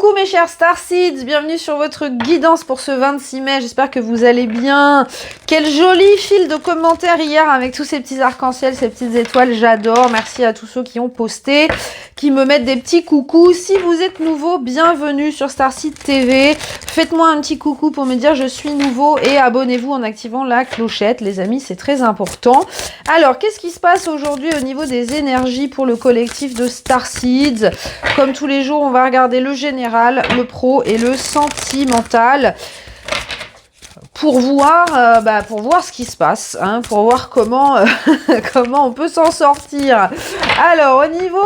Coucou mes chers Starseeds, bienvenue sur votre guidance pour ce 26 mai, j'espère que vous allez bien. Quel joli fil de commentaires hier avec tous ces petits arcs-en-ciel, ces petites étoiles, j'adore. Merci à tous ceux qui ont posté, qui me mettent des petits coucous. Si vous êtes nouveau, bienvenue sur Starseed TV. Faites-moi un petit coucou pour me dire je suis nouveau et abonnez-vous en activant la clochette, les amis, c'est très important. Alors, qu'est-ce qui se passe aujourd'hui au niveau des énergies pour le collectif de Starseeds? Comme tous les jours, on va regarder le général, le pro et le sentimental pour voir ce qui se passe, hein, pour voir comment, comment on peut s'en sortir. Alors, au niveau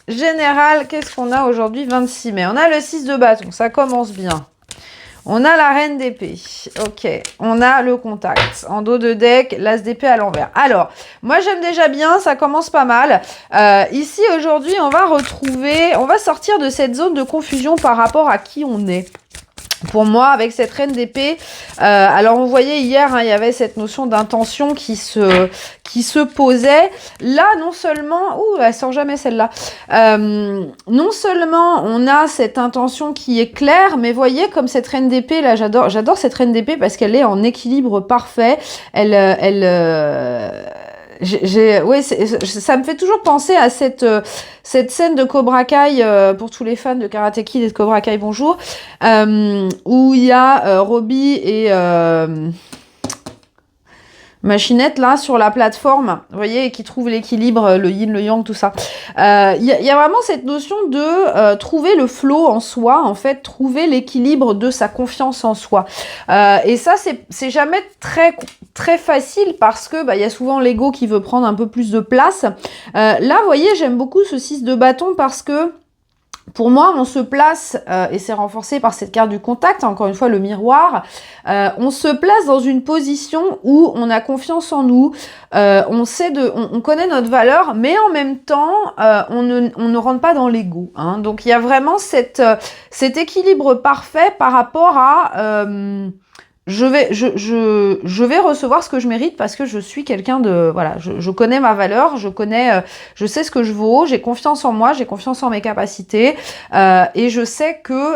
général, qu'est-ce qu'on a aujourd'hui, 26 mai? On a le 6 de bâton, ça commence bien. On a la reine d'épée, ok, on a le contact, en dos de deck, l'as d'épée à l'envers. Alors, moi j'aime déjà bien, ça commence pas mal. Ici aujourd'hui, on va sortir de cette zone de confusion par rapport à qui on est. Pour moi, avec cette reine d'épée, alors on voyait hier, hein, il y avait cette notion d'intention qui se posait. Là, non seulement, elle sort jamais celle-là. Non seulement on a cette intention qui est claire, mais voyez comme cette reine d'épée, là, j'adore cette reine d'épée parce qu'elle est en équilibre parfait. Ouais, ça me fait toujours penser à cette scène de Cobra Kai, pour tous les fans de Karate Kid et de Cobra Kai, bonjour, où il y a Robbie et Machinette là sur la plateforme, vous voyez, qui trouve l'équilibre, le yin, le yang, tout ça. Il y a vraiment cette notion de trouver le flow en soi, en fait, trouver l'équilibre de sa confiance en soi. Et ça, c'est jamais très facile parce que il y a souvent l'ego qui veut prendre un peu plus de place. Là, vous voyez, j'aime beaucoup ce 6 de bâton parce que pour moi, on se place, et c'est renforcé par cette carte du contact, encore une fois le miroir, on se place dans une position où on a confiance en nous, on connaît notre valeur, mais en même temps, on ne rentre pas dans l'ego, hein. Donc il y a vraiment cet équilibre parfait par rapport à... je vais recevoir ce que je mérite parce que je suis quelqu'un de... Voilà, je connais ma valeur, je sais ce que je vaux, j'ai confiance en moi, j'ai confiance en mes capacités, et je sais que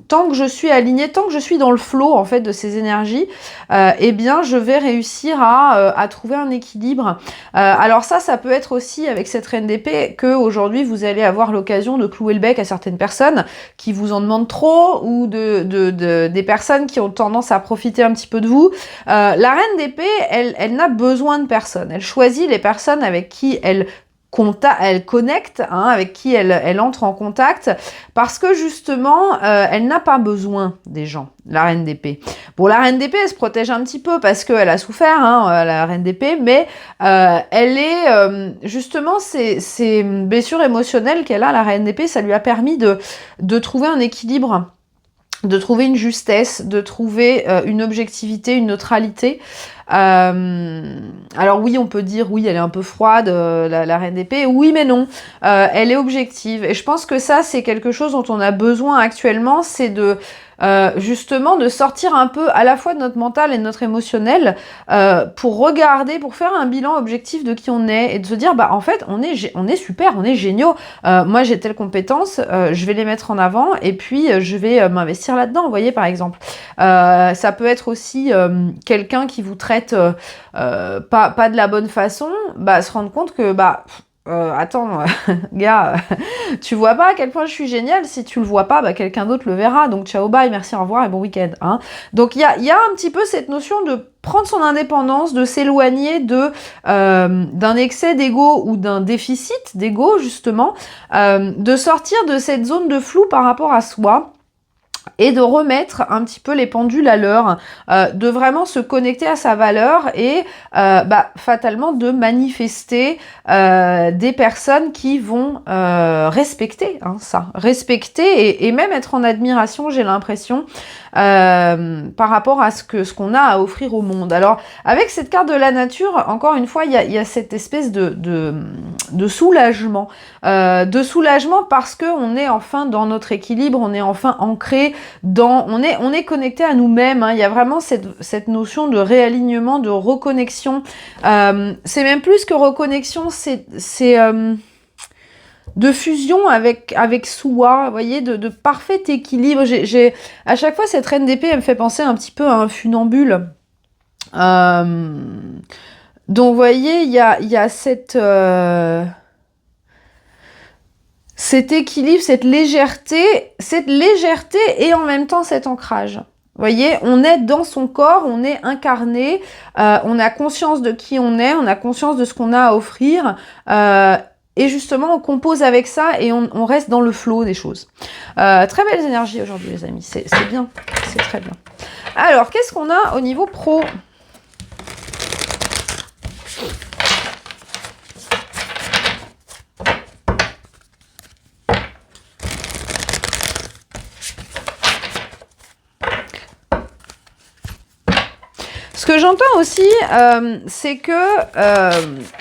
tant que je suis alignée, tant que je suis dans le flow, en fait, de ces énergies, eh bien, je vais réussir à trouver un équilibre. Alors ça peut être aussi avec cette reine d'épée que aujourd'hui vous allez avoir l'occasion de clouer le bec à certaines personnes qui vous en demandent trop ou des personnes qui ont tendance à profiter un petit peu de vous. La reine d'épée, elle n'a besoin de personne. Elle choisit les personnes avec qui elle connecte, hein, avec qui elle entre en contact, parce que justement, elle n'a pas besoin des gens, la reine d'épée. Bon, la reine d'épée, elle se protège un petit peu parce qu'elle a souffert, hein, la reine d'épée, mais elle est, justement, ces blessures émotionnelles qu'elle a, la reine d'épée, ça lui a permis de trouver un équilibre, de trouver une justesse, de trouver une objectivité, une neutralité. Alors oui, on peut dire, oui, elle est un peu froide, la reine d'épée. Oui, mais non, elle est objective. Et je pense que ça, c'est quelque chose dont on a besoin actuellement, c'est de... justement de sortir un peu à la fois de notre mental et de notre émotionnel, pour regarder, pour faire un bilan objectif de qui on est et de se dire en fait on est super, on est géniaux, moi j'ai telle compétence, je vais les mettre en avant et puis je vais m'investir là-dedans, vous voyez, par exemple. Ça peut être aussi quelqu'un qui vous traite pas de la bonne façon, se rendre compte que attends, gars, tu vois pas à quel point je suis géniale. Si tu le vois pas, quelqu'un d'autre le verra. Donc ciao, bye, merci, au revoir et bon week-end, hein. Donc il y a un petit peu cette notion de prendre son indépendance, de s'éloigner d'un excès d'ego ou d'un déficit d'ego, justement, de sortir de cette zone de flou par rapport à soi, et de remettre un petit peu les pendules à l'heure, de vraiment se connecter à sa valeur et fatalement de manifester des personnes qui vont respecter, hein, ça, respecter et même être en admiration, j'ai l'impression, par rapport à ce qu'on a à offrir au monde. Alors avec cette carte de la nature, encore une fois, il y a cette espèce de soulagement, parce que on est enfin dans notre équilibre, on est enfin ancré on est connecté à nous-mêmes, hein. Il y a vraiment cette notion de réalignement, de reconnexion. C'est même plus que reconnexion, de fusion avec soi, vous voyez, de parfait équilibre. À chaque fois, cette reine d'épée, elle me fait penser un petit peu à un funambule. Donc, vous voyez, il y a cet équilibre, cette légèreté et en même temps cet ancrage. Vous voyez, on est dans son corps, on est incarné, on a conscience de qui on a conscience de ce qu'on a à offrir, et justement, on compose avec ça et on reste dans le flow des choses. Très belles énergies aujourd'hui, les amis, c'est bien, c'est très bien. Alors, qu'est-ce qu'on a au niveau pro ? Ce que j'entends aussi, c'est que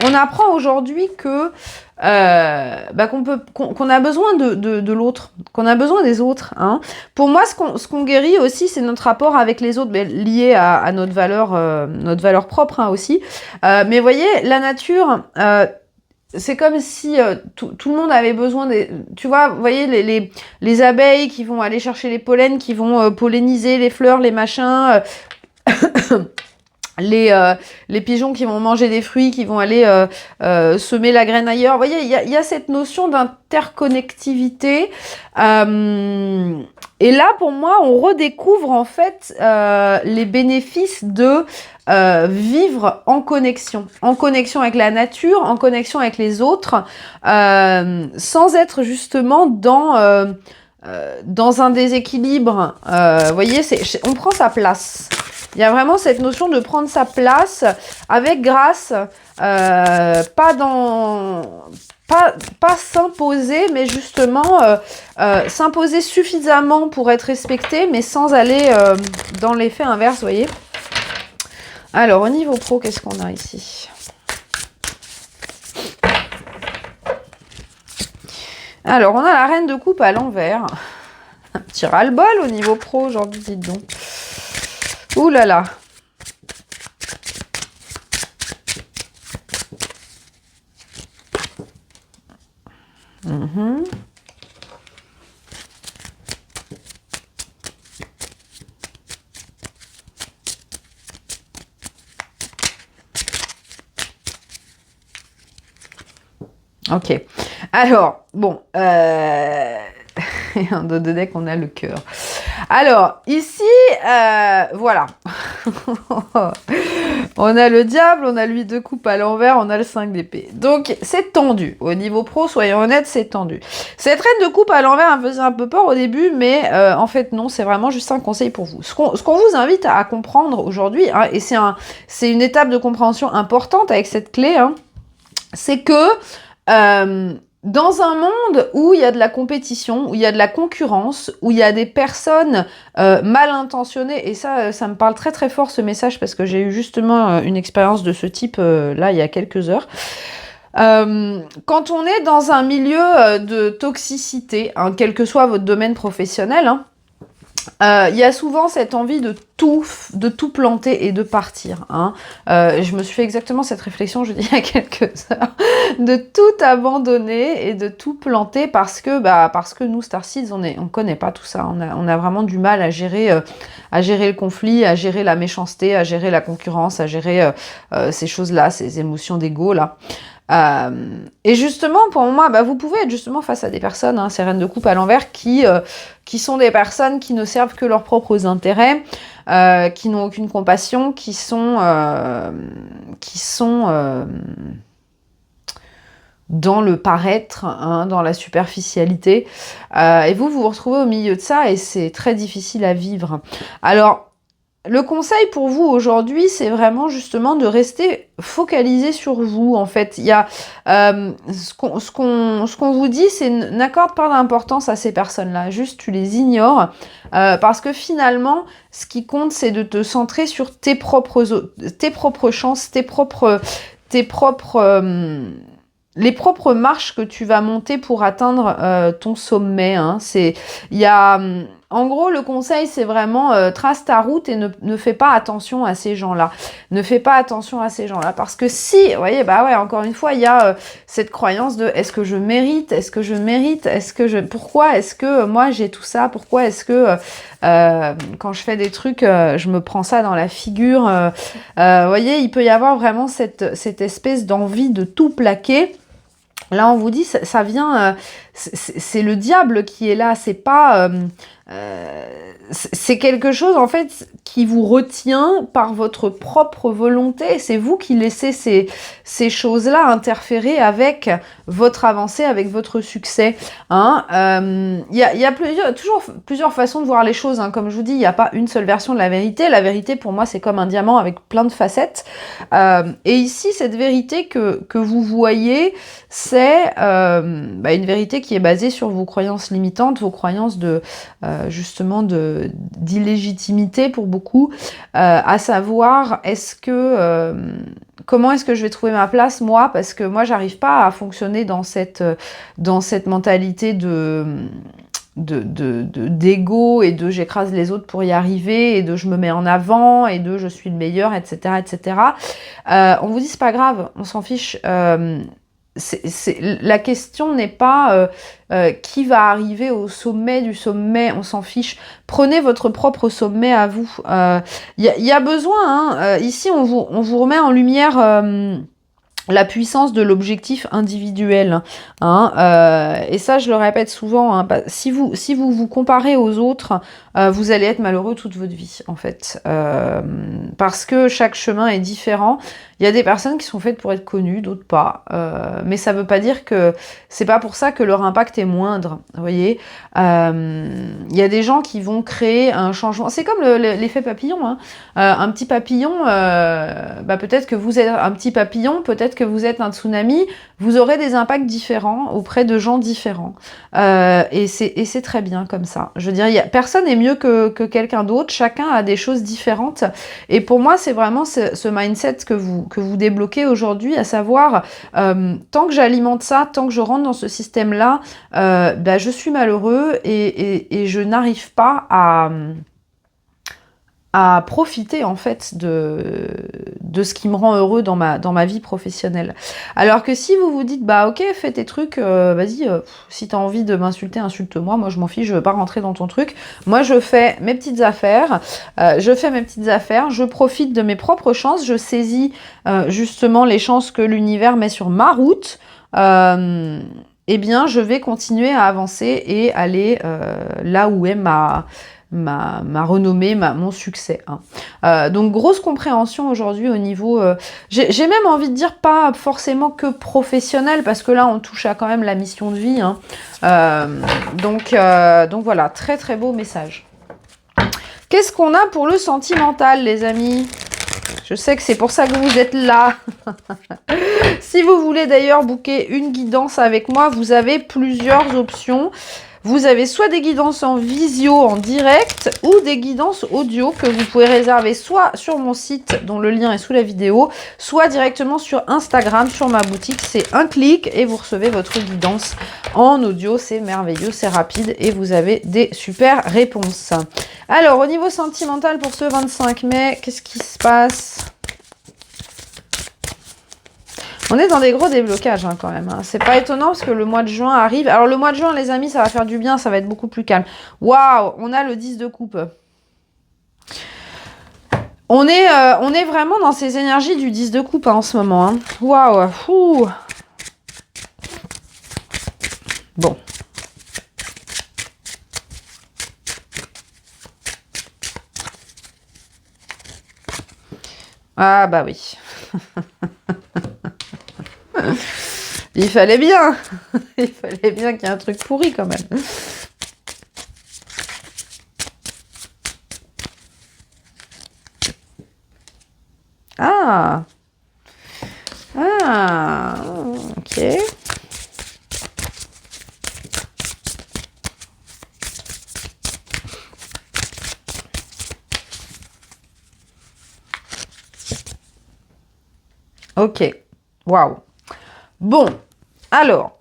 on apprend aujourd'hui que qu'on a besoin de l'autre, qu'on a besoin des autres. Hein. Pour moi, ce qu'on guérit aussi, c'est notre rapport avec les autres, lié à notre valeur propre hein, aussi. Mais vous voyez, la nature. C'est comme si tout le monde avait besoin des... Tu vois, vous voyez, les abeilles qui vont aller chercher les pollens, qui vont polliniser les fleurs, les machins... les pigeons qui vont manger des fruits, qui vont aller semer la graine ailleurs. Vous voyez, il y a cette notion d'interconnectivité. Et là, pour moi, on redécouvre en fait les bénéfices de vivre en connexion avec la nature, en connexion avec les autres, sans être justement dans un déséquilibre. Vous voyez, on prend sa place. Il y a vraiment cette notion de prendre sa place avec grâce, pas s'imposer, mais justement s'imposer suffisamment pour être respecté, mais sans aller dans l'effet inverse, vous voyez. Alors, au niveau pro, qu'est-ce qu'on a ici ? Alors, on a la reine de coupe à l'envers. Un petit ras-le-bol au niveau pro aujourd'hui, dites donc. Ouh là là. Ok. Alors, bon. En dos de deck, on a le cœur. Alors, ici, voilà. On a le diable, on a l'huile de coupe à l'envers, on a le 5 d'épée. Donc, c'est tendu. Au niveau pro, soyons honnêtes, c'est tendu. Cette reine de coupe à l'envers me faisait un peu peur au début, mais en fait, non, c'est vraiment juste un conseil pour vous. Ce qu'on vous invite à comprendre aujourd'hui, hein, et c'est une étape de compréhension importante avec cette clé, hein, c'est que dans un monde où il y a de la compétition, où il y a de la concurrence, où il y a des personnes mal intentionnées, et ça me parle très très fort ce message parce que j'ai eu justement une expérience de ce type là il y a quelques heures. Quand on est dans un milieu de toxicité, hein, quel que soit votre domaine professionnel, hein, il y a souvent cette envie de tout planter et de partir. Hein. Je me suis fait exactement cette réflexion, je dis il y a quelques heures, de tout abandonner et de tout planter parce que nous, Starseeds, on connaît pas tout ça. On a vraiment du mal à gérer le conflit, à gérer la méchanceté, à gérer la concurrence, à gérer ces choses-là, ces émotions d'ego là. Et justement, pour moi, vous pouvez être justement face à des personnes, hein, ces reines de coupe à l'envers, qui sont des personnes qui ne servent que leurs propres intérêts, qui n'ont aucune compassion, qui sont dans le paraître, hein, dans la superficialité. Et vous vous retrouvez au milieu de ça et c'est très difficile à vivre. Alors, le conseil pour vous aujourd'hui, c'est vraiment justement de rester focalisé sur vous. En fait, il y a ce qu'on vous dit, c'est n'accorde pas d'importance à ces personnes-là. Juste, tu les ignores parce que finalement, ce qui compte, c'est de te centrer sur tes propres chances, les propres marches que tu vas monter pour atteindre ton sommet. Hein. En gros, le conseil, c'est vraiment trace ta route et ne fais pas attention à ces gens-là. Ne fais pas attention à ces gens-là. Parce que si, vous voyez, bah ouais, encore une fois, il y a cette croyance de est-ce que je mérite? Est-ce que je mérite? Pourquoi est-ce que moi j'ai tout ça? Pourquoi est-ce que quand je fais des trucs, je me prends ça dans la figure? Vous voyez, il peut y avoir vraiment cette espèce d'envie de tout plaquer. Là, on vous dit, ça vient, c'est le diable qui est là, c'est pas, c'est quelque chose en fait qui vous retient par votre propre volonté. C'est vous qui laissez ces choses-là interférer avec votre avancée, avec votre succès. Hein. Y a toujours plusieurs façons de voir les choses. Hein. Comme je vous dis, il n'y a pas une seule version de la vérité. La vérité, pour moi, c'est comme un diamant avec plein de facettes. Et ici, cette vérité que vous voyez, c'est une vérité qui est basée sur vos croyances limitantes, vos croyances de justement d'illégitimité pour beaucoup, à savoir comment est-ce que je vais trouver ma place moi, parce que moi j'arrive pas à fonctionner dans cette mentalité d'ego et de j'écrase les autres pour y arriver et de je me mets en avant et de je suis le meilleur, etc., etc. On vous dit c'est pas grave, on s'en fiche. La question n'est pas qui va arriver au sommet du sommet, on s'en fiche. Prenez votre propre sommet à vous. Y a besoin, hein, ici on vous remet en lumière la puissance de l'objectif individuel. Hein, et ça, je le répète souvent, hein, si vous vous comparez aux autres, vous allez être malheureux toute votre vie, en fait. Parce que chaque chemin est différent. Il y a des personnes qui sont faites pour être connues, d'autres pas. Mais ça veut pas dire que c'est pas pour ça que leur impact est moindre. Vous voyez, il y a des gens qui vont créer un changement. C'est comme l'effet papillon. Hein. Un petit papillon, peut-être que vous êtes un petit papillon, peut-être que vous êtes un tsunami. Vous aurez des impacts différents auprès de gens différents. Et c'est très bien comme ça. Je veux dire, personne n'est mieux que quelqu'un d'autre. Chacun a des choses différentes. Et pour moi, c'est vraiment ce mindset que vous débloquez aujourd'hui, à savoir, tant que j'alimente ça, tant que je rentre dans ce système-là, je suis malheureux et je n'arrive pas à profiter en fait de ce qui me rend heureux dans ma vie professionnelle. Alors que si vous vous dites bah ok, fais tes trucs, vas-y, si t'as envie de m'insulter, insulte-moi, moi je m'en fiche, je veux pas rentrer dans ton truc. Moi je fais mes petites affaires, je profite de mes propres chances, je saisis justement les chances que l'univers met sur ma route. Eh bien je vais continuer à avancer et aller là où est ma renommée, mon succès. Hein. Donc grosse compréhension aujourd'hui au niveau, j'ai même envie de dire pas forcément que professionnel, parce que là on touche à quand même la mission de vie. Hein. Donc voilà, très très beau message. Qu'est-ce qu'on a pour le sentimental, les amis ? Je sais que c'est pour ça que vous êtes là. Si vous voulez d'ailleurs booker une guidance avec moi, vous avez plusieurs options. Vous avez soit des guidances en visio, en direct, ou des guidances audio que vous pouvez réserver soit sur mon site, dont le lien est sous la vidéo, soit directement sur Instagram, sur ma boutique. C'est un clic et vous recevez votre guidance en audio. C'est merveilleux, c'est rapide et vous avez des super réponses. Alors, au niveau sentimental pour ce 25 mai, qu'est-ce qui se passe ? On est dans des gros déblocages hein, quand même. Hein. C'est pas étonnant parce que le mois de juin arrive. Alors le mois de juin, les amis, ça va faire du bien, ça va être beaucoup plus calme. Waouh, on a le 10 de coupe. On est vraiment dans ces énergies du 10 de coupe hein, en ce moment. Hein. Waouh. Bon. Ah bah oui. Il fallait bien. Il fallait bien qu'il y ait un truc pourri quand même. Ah. Ah. Ok. Ok. Waouh. Bon. Alors.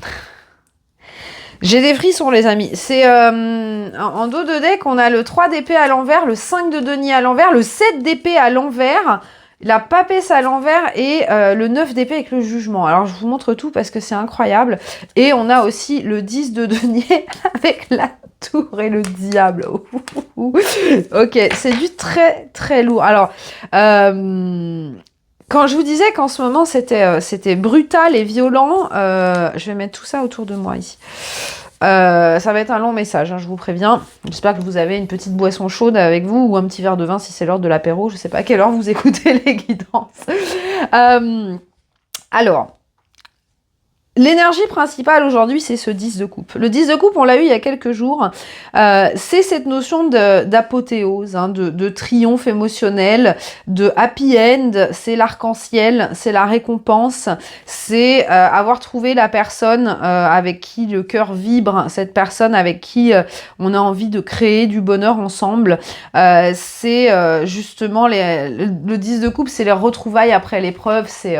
J'ai des frissons, les amis. C'est en dos de deck, on a le 3 d'épée à l'envers, le 5 de denier à l'envers, le 7 d'épée à l'envers, la papesse à l'envers et le 9 d'épée avec le jugement. Alors, je vous montre tout parce que c'est incroyable. Et on a aussi le 10 de denier avec la tour et le diable. Ok, c'est du très, très lourd. Alors, quand je vous disais qu'en ce moment, c'était brutal et violent, je vais mettre tout ça autour de moi ici. Ça va être un long message, hein, je vous préviens. J'espère que vous avez une petite boisson chaude avec vous ou un petit verre de vin si c'est l'heure de l'apéro. Je sais pas à quelle heure vous écoutez les guidances. Alors, l'énergie principale aujourd'hui, c'est ce 10 de coupe. Le 10 de coupe, on l'a eu il y a quelques jours. C'est cette notion d'apothéose, hein, de triomphe émotionnel, de happy end. C'est l'arc-en-ciel, c'est la récompense. C'est avoir trouvé la personne avec qui le cœur vibre, cette personne avec qui on a envie de créer du bonheur ensemble. C'est justement le 10 de coupe, c'est les retrouvailles après l'épreuve. C'est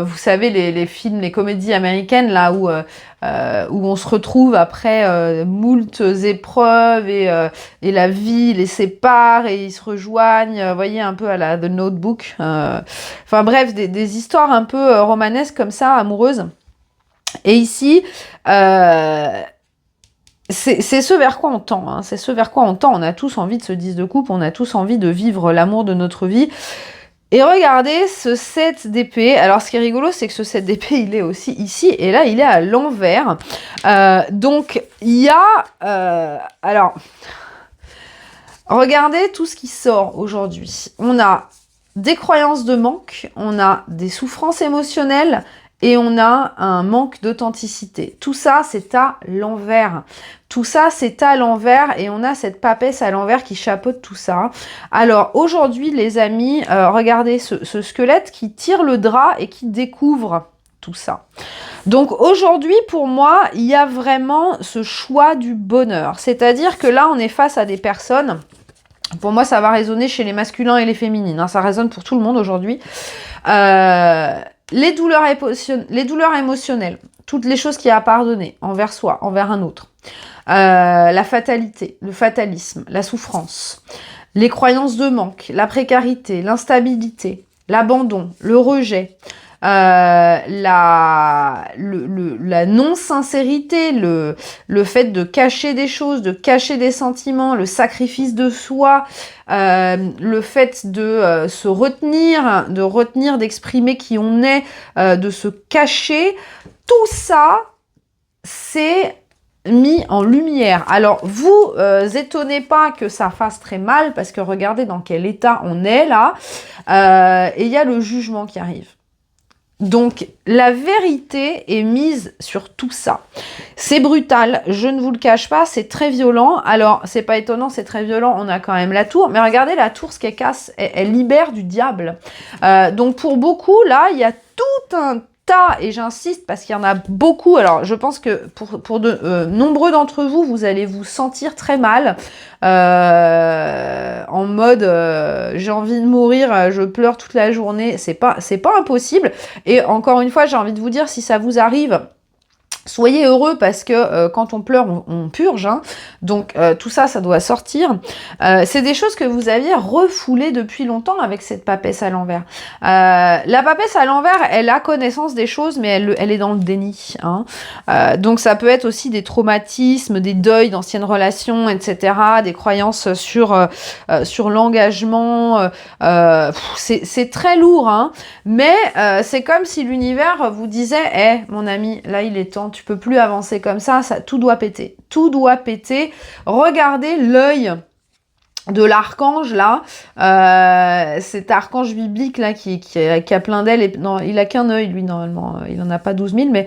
vous savez, les films, les comédies américaines là où on se retrouve après moultes épreuves et la vie les sépare et ils se rejoignent, vous voyez, un peu à la The Notebook. Enfin bref, des histoires un peu romanesques comme ça, amoureuses. Et ici, c'est ce vers quoi on tend, hein. C'est ce vers quoi on tend. On a tous envie de ce 10 de coupe, on a tous envie de vivre l'amour de notre vie. Et regardez ce 7 d'épée. Alors, ce qui est rigolo, c'est que ce 7 d'épée, il est aussi ici. Et là, il est à l'envers. Donc, il y a... alors, regardez tout ce qui sort aujourd'hui. On a des croyances de manque. On a des souffrances émotionnelles. Et on a un manque d'authenticité. Tout ça, c'est à l'envers. Tout ça, c'est à l'envers et on a cette papesse à l'envers qui chapeaute tout ça. Alors, aujourd'hui, les amis, regardez ce squelette qui tire le drap et qui découvre tout ça. Donc, aujourd'hui, pour moi, il y a vraiment ce choix du bonheur. C'est-à-dire que là, on est face à des personnes... Pour moi, ça va résonner chez les masculins et les féminines. Hein, ça résonne pour tout le monde aujourd'hui. Les douleurs émotionnelles, toutes les choses qu'il y a à pardonner envers soi, envers un autre. La fatalité, le fatalisme, la souffrance, les croyances de manque, la précarité, l'instabilité, l'abandon, le rejet, la non-sincérité, le fait de cacher des choses, de cacher des sentiments, le sacrifice de soi, le fait de se retenir, d'exprimer qui on est, de se cacher, tout ça, c'est mis en lumière. Alors, vous étonnez pas que ça fasse très mal, parce que regardez dans quel état on est là, et il y a le jugement qui arrive. Donc, la vérité est mise sur tout ça. C'est brutal, je ne vous le cache pas, c'est très violent. Alors, c'est pas étonnant, c'est très violent, on a quand même la tour. Mais regardez, la tour, ce qu'elle casse, elle libère du diable. Donc, pour beaucoup, là, il y a tout un tas, et j'insiste parce qu'il y en a beaucoup. Alors, je pense que pour de nombreux d'entre vous, vous allez vous sentir très mal. En mode j'ai envie de mourir, je pleure toute la journée, c'est pas impossible. Et encore une fois, j'ai envie de vous dire, si ça vous arrive, soyez heureux parce que quand on pleure, on purge. Hein. Donc tout ça, ça doit sortir. C'est des choses que vous aviez refoulées depuis longtemps avec cette papesse à l'envers. La papesse à l'envers, elle a connaissance des choses, mais elle est dans le déni. Hein. Donc ça peut être aussi des traumatismes, des deuils d'anciennes relations, etc. Des croyances sur l'engagement. C'est très lourd. Hein. Mais c'est comme si l'univers vous disait « Hey, mon ami, là il est temps. Tu peux plus avancer comme ça, tout doit péter. Tout doit péter. Regardez l'œil de l'archange là, cet archange biblique là qui a plein d'ailes. Non, il a qu'un œil lui normalement, il en a pas 12 000, mais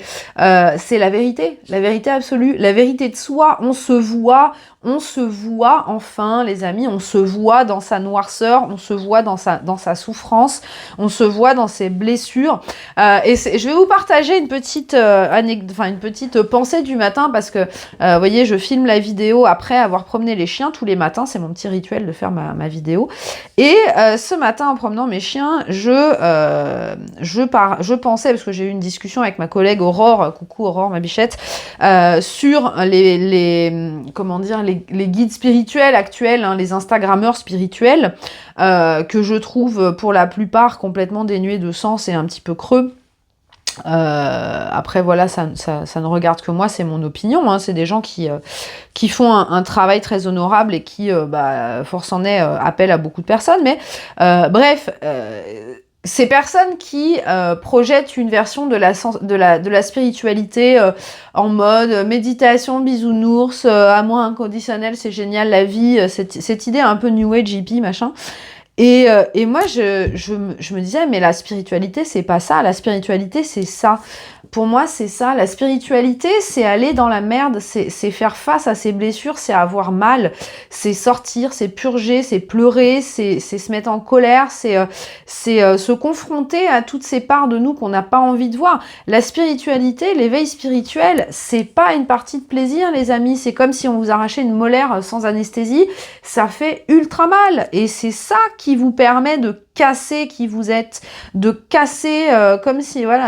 c'est la vérité absolue, la vérité de soi. On se voit, on se voit enfin, les amis, on se voit dans sa noirceur, on se voit dans sa souffrance, on se voit dans ses blessures. Je vais vous partager une petite une petite pensée du matin parce que, vous voyez, je filme la vidéo après avoir promené les chiens tous les matins. C'est mon petit rituel de faire ma vidéo. Et ce matin, en promenant mes chiens, je pensais, parce que j'ai eu une discussion avec ma collègue Aurore, coucou Aurore, ma bichette, sur les guides spirituels actuels, hein, les Instagrammeurs spirituels, que je trouve pour la plupart complètement dénués de sens et un petit peu creux. Après voilà, ça ne regarde que moi, c'est mon opinion, hein. C'est des gens qui font un travail très honorable et qui, force en est, appellent à beaucoup de personnes, mais bref, ces personnes qui projettent une version de la spiritualité en mode méditation, bisounours, amour inconditionnel, c'est génial la vie, cette idée un peu new age hippie, machin. Et moi, je me disais, mais la spiritualité, c'est pas ça. La spiritualité, c'est ça. Pour moi, c'est ça. La spiritualité, c'est aller dans la merde, c'est faire face à ses blessures, c'est avoir mal, c'est sortir, c'est purger, c'est pleurer, c'est se mettre en colère, c'est se confronter à toutes ces parts de nous qu'on n'a pas envie de voir. La spiritualité, l'éveil spirituel, c'est pas une partie de plaisir, les amis. C'est comme si on vous arrachait une molaire sans anesthésie. Ça fait ultra mal. Et c'est ça qui vous permet de casser qui vous êtes, de casser, comme si, voilà,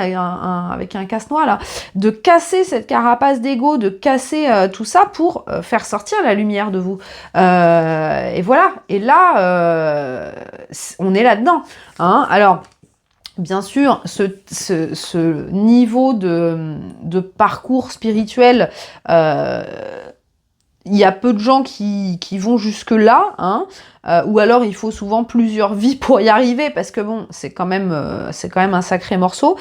avec un casse-noix là, de casser cette carapace d'ego, de casser tout ça pour faire sortir la lumière de vous. Et voilà. Et là, on est là-dedans. Hein. Alors, bien sûr, ce niveau de parcours spirituel, il y a peu de gens qui vont jusque-là, hein, ou alors il faut souvent plusieurs vies pour y arriver, parce que bon, c'est quand même un sacré morceau,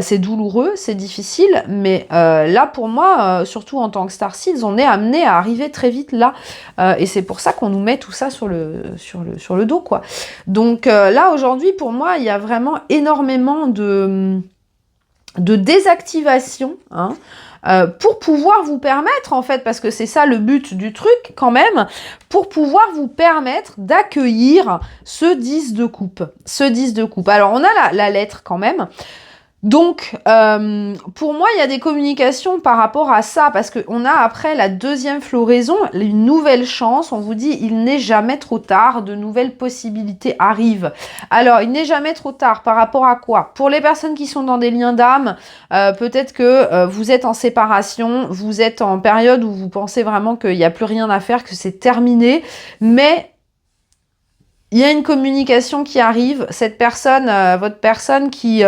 c'est douloureux, c'est difficile, mais là pour moi, surtout en tant que Starseeds, on est amené à arriver très vite là, et c'est pour ça qu'on nous met tout ça sur le dos, quoi. Donc là aujourd'hui, pour moi, il y a vraiment énormément de désactivation, hein, pour pouvoir vous permettre, en fait, parce que c'est ça le but du truc quand même, pour pouvoir vous permettre d'accueillir ce 10 de coupe. Ce 10 de coupe. Alors, on a la lettre quand même. Donc, pour moi, il y a des communications par rapport à ça, parce qu'on a après la deuxième floraison, une nouvelle chance, on vous dit, il n'est jamais trop tard, de nouvelles possibilités arrivent. Alors, il n'est jamais trop tard, par rapport à quoi? Pour les personnes qui sont dans des liens d'âme, peut-être que vous êtes en séparation, vous êtes en période où vous pensez vraiment qu'il n'y a plus rien à faire, que c'est terminé, mais il y a une communication qui arrive, cette personne, votre personne qui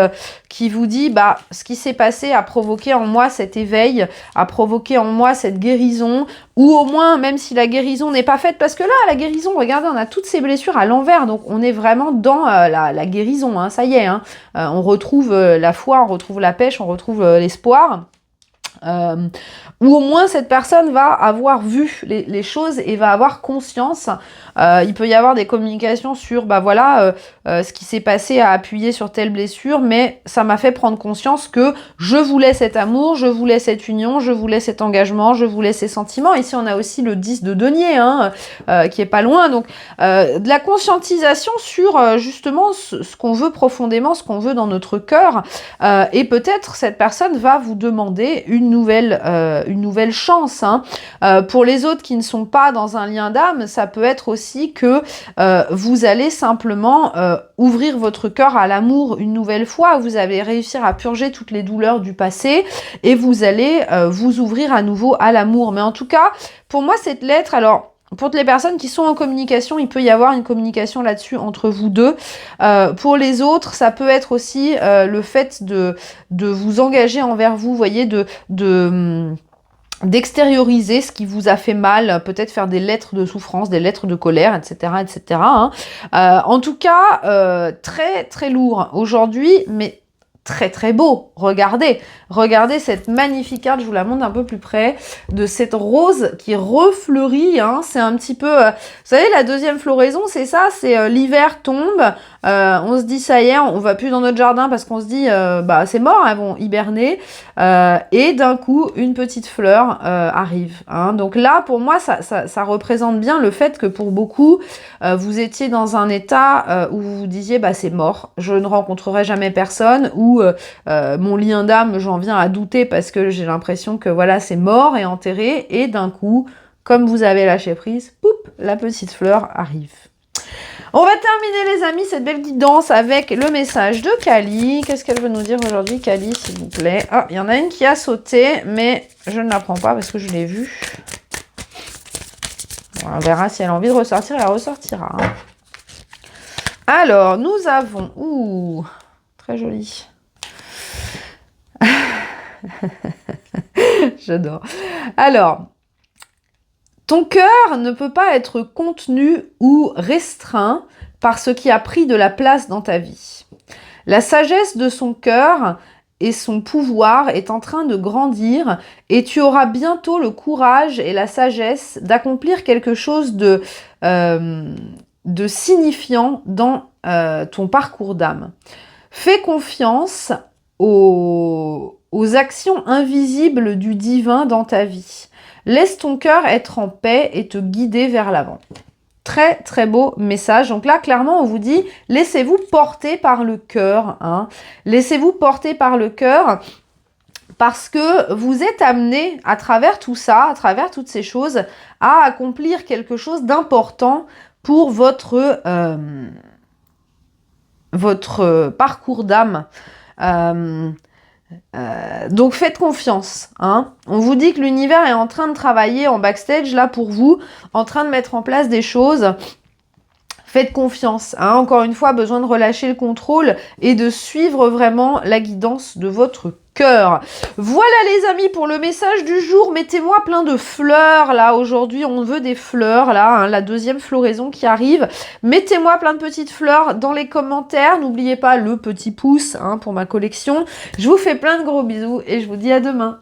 vous dit, bah, ce qui s'est passé a provoqué en moi cet éveil, a provoqué en moi cette guérison, ou au moins, même si la guérison n'est pas faite, parce que là, la guérison, regardez, on a toutes ces blessures à l'envers, donc on est vraiment dans la guérison, hein, ça y est, hein, on retrouve la foi, on retrouve la pêche, on retrouve l'espoir. Ou au moins cette personne va avoir vu les choses et va avoir conscience. Il peut y avoir des communications sur, bah voilà, ce qui s'est passé a appuyé sur telle blessure, mais ça m'a fait prendre conscience que je voulais cet amour, je voulais cette union, je voulais cet engagement, je voulais ces sentiments. Ici, on a aussi le 10 de denier, hein, qui est pas loin. Donc, de la conscientisation sur justement ce qu'on veut profondément, ce qu'on veut dans notre cœur. Et peut-être cette personne va vous demander une nouvelle chance. Hein. Pour les autres qui ne sont pas dans un lien d'âme, ça peut être aussi que vous allez simplement ouvrir votre cœur à l'amour une nouvelle fois. Vous allez réussir à purger toutes les douleurs du passé et vous allez vous ouvrir à nouveau à l'amour. Mais en tout cas, pour moi, cette lettre, alors, pour les personnes qui sont en communication, il peut y avoir une communication là-dessus entre vous deux. Pour les autres, ça peut être aussi le fait de vous engager envers vous, voyez, d'extérioriser ce qui vous a fait mal, peut-être faire des lettres de souffrance, des lettres de colère, etc., etc. Hein. En tout cas, très très lourd aujourd'hui, mais très très beau. Regardez, regardez cette magnifique carte, je vous la montre un peu plus près, de cette rose qui refleurit, hein. C'est un petit peu, vous savez, la deuxième floraison, c'est ça, c'est l'hiver tombe, on se dit ça y est, on va plus dans notre jardin parce qu'on se dit, bah c'est mort, elles vont hiberner, et d'un coup, une petite fleur arrive, hein. Donc là, pour moi, ça représente bien le fait que pour beaucoup, vous étiez dans un état où vous vous disiez, bah c'est mort, je ne rencontrerai jamais personne, ou mon lien d'âme, j'en viens à douter parce que j'ai l'impression que voilà, c'est mort et enterré, et d'un coup, comme vous avez lâché prise, poup, la petite fleur arrive. On va terminer, les amis, cette belle guidance avec le message de Kali. Qu'est-ce qu'elle veut nous dire aujourd'hui, Kali, s'il vous plaît? Ah, il y en a une qui a sauté, mais je ne la prends pas parce que je l'ai vue. Bon, on verra si elle a envie de ressortir, elle ressortira. Hein. Alors, nous avons... Ouh, très joli. J'adore. Alors, ton cœur ne peut pas être contenu ou restreint par ce qui a pris de la place dans ta vie. La sagesse de son cœur et son pouvoir est en train de grandir et tu auras bientôt le courage et la sagesse d'accomplir quelque chose de signifiant dans ton parcours d'âme. Fais confiance aux actions invisibles du divin dans ta vie. Laisse ton cœur être en paix et te guider vers l'avant. Très, très beau message. Donc là, clairement, on vous dit, laissez-vous porter par le cœur. Hein. Laissez-vous porter par le cœur parce que vous êtes amené, à travers tout ça, à travers toutes ces choses, à accomplir quelque chose d'important pour votre parcours d'âme. Donc faites confiance, hein. On vous dit que l'univers est en train de travailler en backstage là pour vous, en train de mettre en place des choses. Faites confiance, hein. Encore une fois, besoin de relâcher le contrôle et de suivre vraiment la guidance de votre cœur. Voilà les amis pour le message du jour. Mettez-moi plein de fleurs là aujourd'hui. On veut des fleurs là, hein, la deuxième floraison qui arrive. Mettez-moi plein de petites fleurs dans les commentaires. N'oubliez pas le petit pouce hein, pour ma collection. Je vous fais plein de gros bisous et je vous dis à demain.